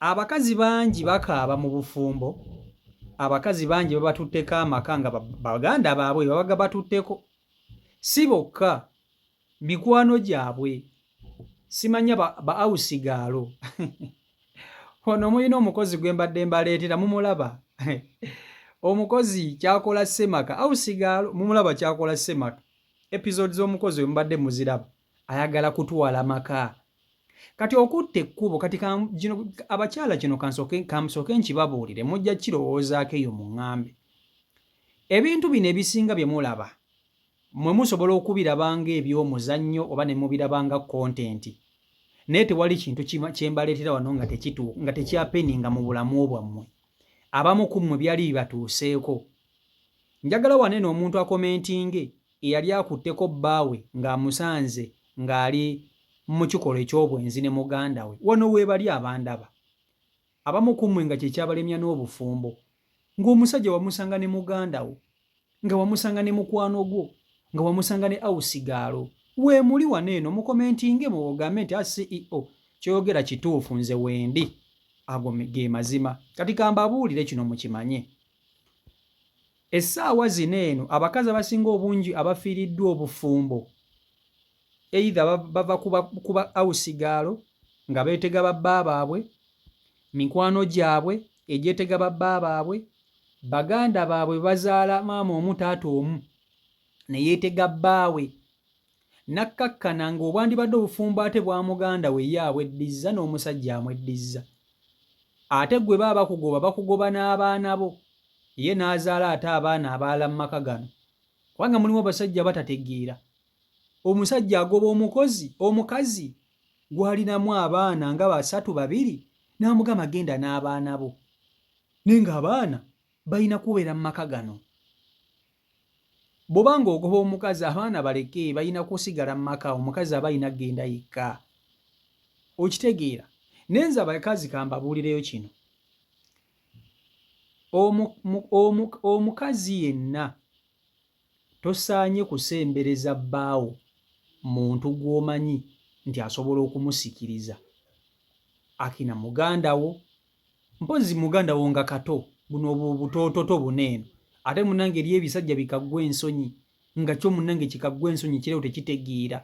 abakazi bangi bakaaba mu bufumbo, abakazi bangi babatutteko amaka nga baganda baabwe babaga batutteko, si bokka mikwano gyabwe, simanya ba awusigaalo ono mulina omukozi gwe mbadde mbaleetera mumulaba omukozi kyakola Ssemaka awusigaalo mumulaba kyakola Ssemaka episode z'omukozi we mbadde muziraba ayagala kutwala maka kati okutta ekkubo kati abakyala kino kamusooke nkibabuulire mujja kirowoozaako eyo mu ŋŋambe ebintu bino ebisinga bye mulaba mwe musobola okubirabanga eby'omuzannyo oba ne mubirabanga kontenti naye tewali kintu kyembaleetera wano nga tekyapeninga mu bulamu bwammwe abamu ku mmwe byali bibatuuseeko. Njagala wanene omuntu akomentinge eyali akutteko bbaawe ng'amusanze ng'ali mu kikola eky'obwenzi ne muganda we wano weebali abandaba abamu ku mmwe nga kyekyabalemya n'obufumbo ng'omusajja wamusanga ne muganda wo nga wamusanga ne mukwano gwo nga wamusanga ne awusigaalo weemuli waneeno mukomentinge mugambe nti CEO kyogera kituufu nze wendi ago ge mazima kati kambabuulire kino mukimanye essaawa zino eno abakazi abasinga obungi abafiiriddwa obufumbo eitha bava kuba awusigaalo nga beetega babba baabwe mikwano gyabwe egyetega babba baabwe baganda baabwe bazaala maama omu taata omu ne yeetega bbaawe nakkakkana ng'obwandibadde obufumbo ate bwa muganda we ye abweddiza n'omusajja amweddiza ate gwe baba bakugoba n'abaana bo ye n'azaala ate abaana abalala mu maka gano kubanga mulimu abasajja batategeera omusajja agoba omukazi gw'alinamu abaana nga 3-2 n'amugamba genda n'abaana bo naye ng'abaana balina kubeera mu maka gano bw'obanga ogoba omukazi abaana baleke balina kusigala mu maka omukazi aba alina kgenda yekka okitegeera nenza abakazi kambabuulireyo kino omukazi yenna tosaanye kusembereza bbaawo muntu gw'omanyi nti asobola okumusikiriza akina muganda wo mpozi muganda wo nga kato buno butoototo buneeno ate munange eri ebisajja bikaggwa ensonyi nga kyo munange kikaggwa ensonyi kireo tekitegeera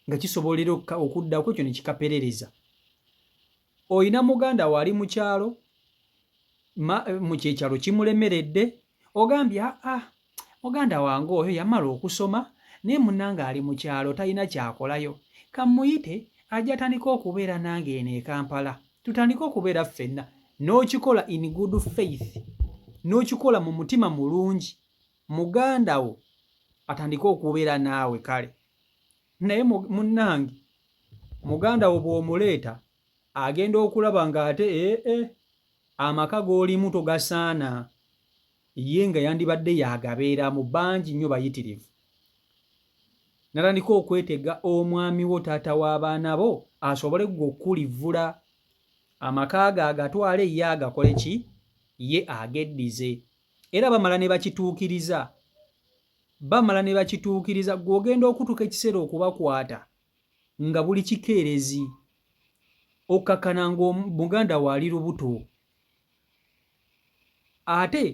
nga kisobolera okuddako ekyo ne kikaperereza oyina muganda wo ali mu kyalo mu kyekyalo kimulemeredde ogambye muganda wange oyo yamala okusoma naye munange ali mu kyalo talina kyakolayo kamuyite ajja atandika okubeera nange eno e Kampala tutandika okubeera ffenna n'okikola in good faith n'okikola mu mutima mulungi muganda wo atandika okubeera naawe kale naye munnange muganda wo bw'omuleeta agenda okulaba ng'ate amaka g'olimu togasaana ye nga yandibadde yagabeera mu bangi nnyo bayitirivu natandika okwetega omwami wo taata w'abaana bo asobole gwe okkulivvula amaka ge agatwale ye agakole ki ye ageddize era bamala ne bakituukiriza gw'ogenda okutuuka ekiseera okubakwata nga buli kikeerezi okkakkana ng'omuganda wo ali lubuto ate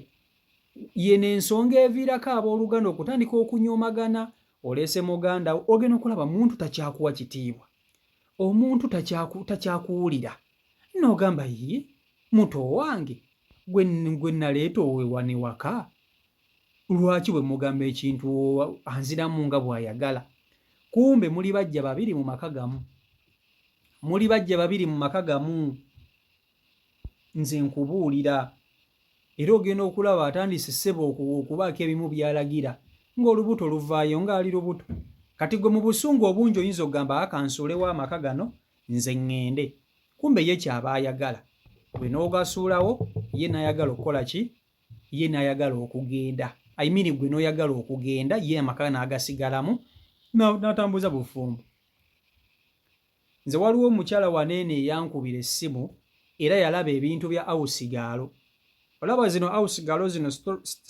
yeno ensonga eviirako abooluganda okutandika okunyoomagana oleese muganda wo ogenda okulaba muntu takyakuwa kitiibwa omuntu takyakuwulira n'ogamba ye muto wange gwe naleeta owewane waka lwaki bwe mugamba ekintu anziramu nga bw'ayagala kumbe muli bajja babiri mu maka gamu nze nkubuulira era ogenda okulaba atandise ssebo okubaako ebimu byalagira ng'olubuto luvaayo ng'ali lubuto kati gwe mu busungu obungi oyinza okugamba akansuulewo amaka gano nze ŋŋende kumbe ye kyaba ayagala gwe n'ogasuulawo ye n'ayagala okukola ki ye n'ayagala okugenda ayimiri gwe n'oyagala okugenda ye amaka n'agasigalamu n'atambuza bufumbo nze waliwo omukyala waneene eyankubira essimu era yalaba ebintu bya awusigaalo olaba zino awusigaalo zino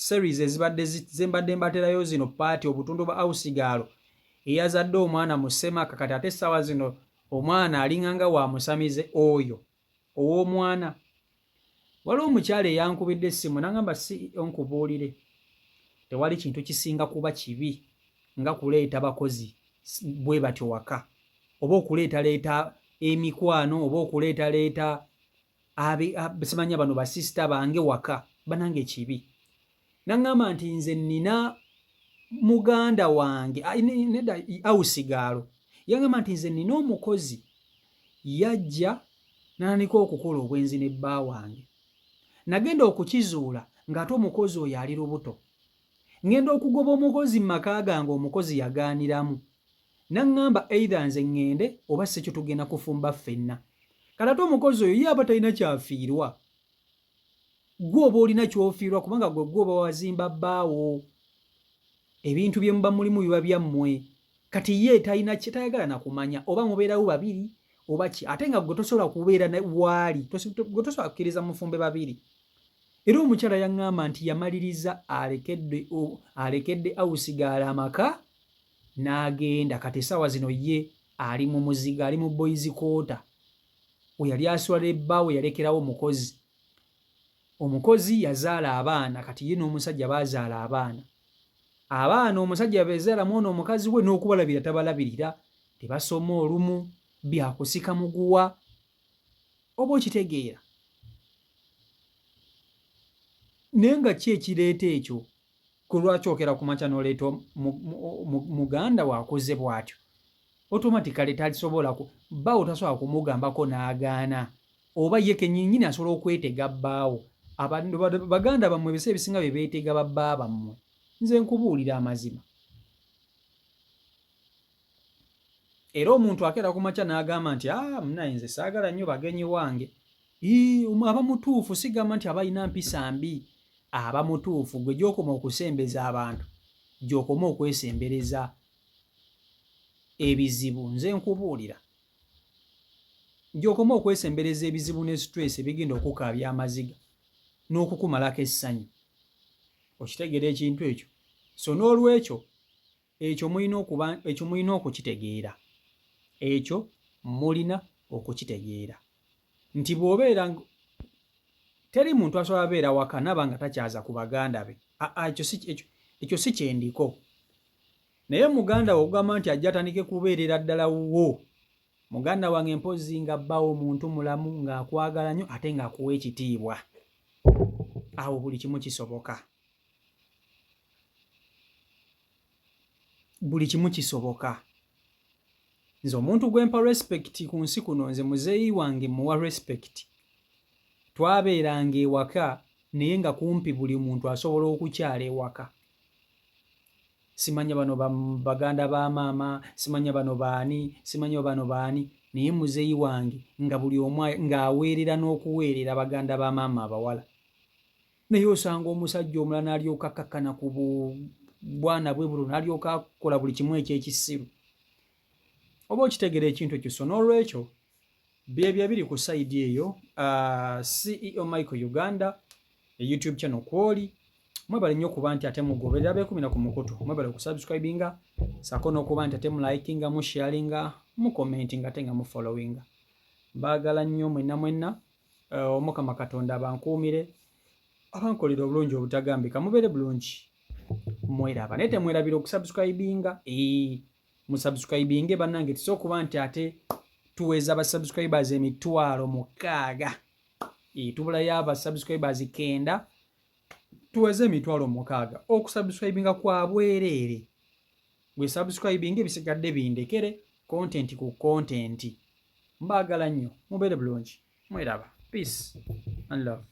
series ezembadde mbaterayo zino paati obutundu bwa awusigaalo eyazadde omwana mu Ssemaka kati ate essaawa zino omwana alinganga wa musamize oyo ow'omwana. Waliwo omukyala eyankubidde essimu n'agamba si onkubuulire, tewali kintu kisinga kuba kibi nga kuleeta bakozi bwe batyo waka, oba okuleetaleeta emikwano, oba okuleetaleeta simanya bano basisita bange waka, banange kibi. N'aŋŋamba nti nze nnina muganda wange nedda awusigaalo, yaŋŋamba nti nze nnina omukozi yajja n'anika okukola obwenzi ne bba wange. Nagenda okukizuula ng'ate omukozi oyo ali lubuto. Ngenda okugoba omukozi mu maka gange, omukozi yagaaniramu. N'aŋŋamba either nze ŋŋende oba si ekyo tugenda kufumba ffenna. Kati ate omukozi oyo ye aba talina kyafiirwa. Gwe oba olina ky'ofiirwa kubanga gwe oba wazimba bbaawo. Ebintu bye muba mulimu biba byammwe. Kati ye talina tayagala na kumanya oba mubeerawo babiri oba ki, ate nga gwe tosobola kubeera waali, gwe tosobola kukkiriza mufumbe babiri. Era omukyala yaŋŋamba nti yamaliriza alekedde awusigaala amaka n'agenda. Kati essaawa zino ye ali mu muziga, ali mu boys quarter. We yali aswala ebbaawe yalekerawo omukozi. Omukozi yazaala abaana, kati ye n'omusajja baazaala abaana. Abaana omusajja beezaalamu ono omukazi we n'okubalabira tabalabirira, tebasoma olumu, byakusika muguwa. Oba okitegeera? Naye nga ki ekireeta ekyo? Ku lwaki okera ku makya n'oleeta muganda waakoze bw'atyo? Automatically talisobola bbaawo tasobola kumugambako n'agaana, oba ye kennyini asobola okwetega bbaawo. Baganda bammwe ebiseera ebisinga bye beetega babba bammwe. Nze nkubuulira amazima. Era omuntu akeera ku makya n'agamba nti munaye nze saagala nnyo bagenyi wange. Aba mutuufu, sigamba nti aba alina mpisa mbi. Aba mutuufu, gwe gy'okoma okusembeza abantu, gy'okoma okwesembereza ebizibu. Nze nkubuulira, gy'okoma okwesembereza ebizibu ne stress ebigenda okukaabya amaziga n'okukumalako essanyu. Okitegeera ekintu ekyo? So n'olwekyo ekyo mulina okukitegeera. Ekyo mulina okukitegeera nti bw'obeera teri muntu asobola beera waka naba nga takyaza ku baganda be. Ekyo si kyendiko. Naye muganda we ogamba nti ajja atandike kubeerera ddala wo, muganda wange mpozi nga bbaawo omuntu mulamu ng'akwagala nnyo ate ng'akuwa ekitiibwa, awo buli kimu kisoboka. Buli kimu kisoboka. Nze omuntu gwempa respect ku nsi kuno, nze muzeeyi wange muwa respect. Twabeeranga ewaka naye nga kumpi buli muntu asobola okukyala ewaka. Simanya bano baganda ba maama, simanya bano baani, simanya bano baani, naye muzeeyi wange nga buli omu ng'aweerera n'okuweerera baganda ba maama abawala. Naye osanga omusajja omulala n'alyoka akakkana ku bwana bwe bulo, n'alyoka akola buli kimu eky'ekisiru. Oba okitegeera ekintu ekyo? So n'olwekyo byebyo biri ku sayidi eyo. CEO Michael Uganda, YouTube channel kwoli. Mwebale nnyo okuba nti ate mugoberera beekumi na ku mukutu. Mwebale okusubscribinga, ssaako n'okuba nti ate mulikinga, musharinga, mukomentinga ate nga mufollowinga. Mbaagala nnyo mwenna. Omukama Katonda abankuumire, abankolera obulungi obutagambika. Mubeere bulungi. Mweraba. Naye temwerabira okusubscribinga. Musubscribinge bannange, tusobola okuba nti ate tuweza abasubscribers 6,000. Tubulayo abasubscribers 9, tuweze 6,000. Okusubscribinga kwa bwereere. Gwe subscribing ebisigadde bindekere, content ku content. Mbaagala nnyo. Mubeere bulungi. Mweraba. Peace and love.